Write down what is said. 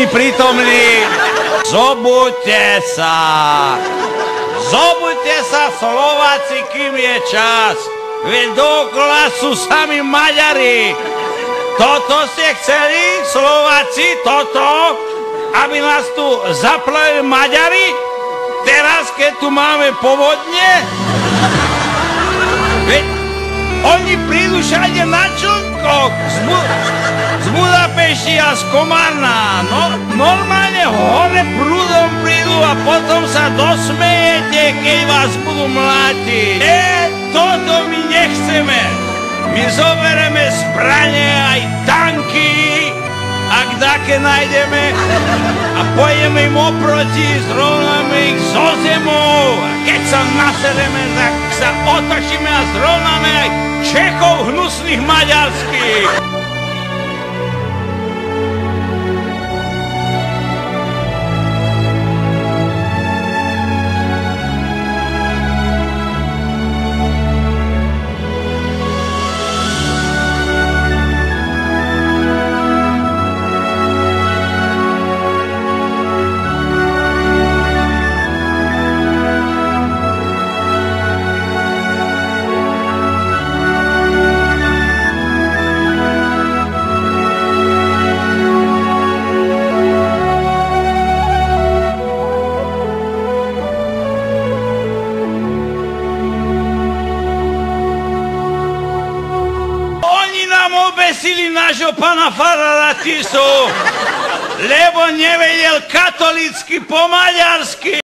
Vážení prítomní, zobuďte sa, Slováci, kým je čas, veď dookola sú sami Maďari. Toto ste chceli, Slováci, toto, aby nás tu zaplavili Maďari? Teraz, keď tu máme povodne? Veď oni prídu všade na člnkoch z Budapešti a z Komárna. No, normálne hore prúdom prídu a potom sa dosmejete, keď vás budú mlátiť. Toto my nechceme. My zoberieme zbrane aj tanky, ak také nájdeme, a pôjdeme im oproti, zrovnáme ich zo zemou. A keď sa nasereme, tak sa otočíme a zrovnáme aj Čechov hnusných maďarských. Obesili nášho pána farára Tisu, lebo nevedel katolícky po maďarsky.